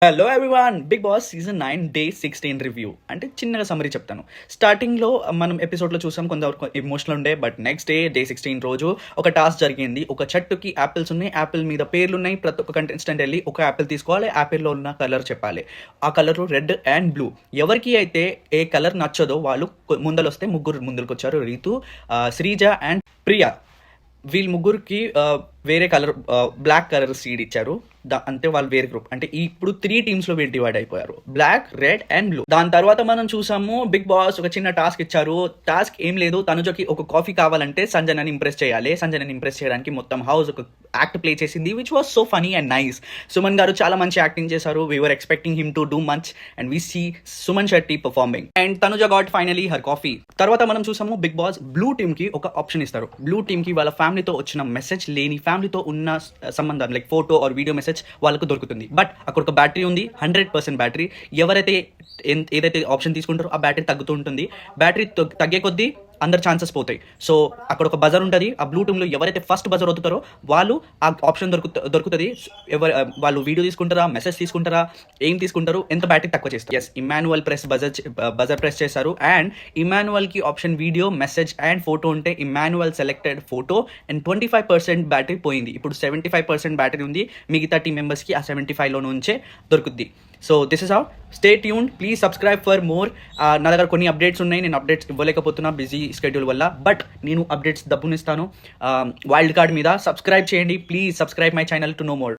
Hello everyone, Bigg Boss season 9 day 16 review అంటే చిన్నగా summary చెప్తాను. స్టార్టింగ్లో మనం ఎపిసోడ్లో చూసాం, కొంతవరకు ఎమోషనల్ ఉండే. బట్ నెక్స్ట్ డే 16 రోజు ఒక టాస్క్ జరిగింది. ఒక చెట్టుకి యాపిల్స్ ఉన్నాయి, యాపిల్ మీద పేర్లు ఉన్నాయి. ప్రతి ఒక్క కంటెస్టెంట్ వెళ్ళి ఒక యాపిల్ తీసుకోవాలి, యాపిల్లో ఉన్న కలర్ చెప్పాలి. ఆ కలర్ రెడ్ అండ్ బ్లూ. ఎవరికి అయితే ఏ కలర్ నచ్చదో వాళ్ళు ముందలొస్తే ముగ్గురు ముందరికి వచ్చారు. రీతు, శ్రీజ అండ్ ప్రియా. వీళ్ళ ముగ్గురికి వేరే కలర్, బ్లాక్ కలర్ సీడ్ ఇచ్చారు. అంటే వాళ్ళు వేరే గ్రూప్, అంటే ఇప్పుడు 3 టీమ్స్ లో వీళ్ళు డివైడ్ అయిపోయారు, బ్లాక్, రెడ్ అండ్ బ్లూ. దాని తర్వాత మనం చూసాము బిగ్ బాస్ ఒక చిన్న టాస్క్ ఇచ్చారు. టాస్క్ ఏం లేదు, తనుజకి ఒక కాఫీ కావాలంటే సంజనని ఇంప్రెస్ చేయాలి. సంజనని ఇంప్రెస్ చేయడానికి మొత్తం హౌస్ ఒక యాక్ట్ ప్లే చేసింది, which was so funny and nice. Suman గారు చాలా మంచి యాక్టింగ్ చేశారు. We were expecting him to do much and we see Suman Shetty performing and Tanuja got finally her coffee. తర్వాత మనం చూసాము బిగ్ బాస్ బ్లూ టీమ్ కి ఒక ఆప్షన్ ఇస్తారు. బ్లూ టీమ్ కి వాళ్ళ ఫ్యామిలీతో వచ్చిన మెసేజ్ లేని, ఫ్యామిలీతో ఉన్న సంబంధం like photo or video message వాళ్ళకు దొరుకుతుంది. బట్ అక్కడ ఒక బ్యాటరీ ఉంది, 100% బ్యాటరీ. ఎవరైతే ఏదైతే ఆప్షన్ తీసుకుంటారో ఆ బ్యాటరీ తగ్గుతూ ఉంటుంది. బ్యాటరీ తగ్గే కొద్దీ అందరు ఛాన్సెస్ పోతాయి. సో అక్కడ ఒక బజర్ ఉంటుంది. ఆ బ్లూ టీమ్లో ఎవరైతే ఫస్ట్ బజర్ అవుతారో వాళ్ళు ఆ ఆప్షన్ దొరుకుతుంది. వాళ్ళు వీడియో తీసుకుంటారా, మెసేజ్ తీసుకుంటారా, ఏం తీసుకుంటారు, ఎంత బ్యాటరీ తక్కువ చేస్తారు. ఎస్, ఇమాన్యువల్ బజర్ ప్రెస్ చేశారు. అండ్ ఇమాన్యువల్కి option video, message and photo ఉంటే Emmanuel selected photo and 25% battery పోయింది. ఇప్పుడు 75% బ్యాటరీ ఉంది. మిగతా టీం మెంబర్స్కి ఆ 75లో నుంచే దొరుకుద్ది. So this is how. Stay tuned, please subscribe for more. నా దగ్గర కొన్ని అప్డేట్స్ ఉన్నాయి, నేను అప్డేట్స్ ఇవ్వలేకపోతున్నా బిజీ స్కెడ్యూల్ వల్ల. బట్ నేను అప్డేట్స్ దబ్బునిస్తాను వైల్డ్ కార్డ్ మీద. సబ్స్క్రైబ్ చేయండి please, subscribe my channel to know more.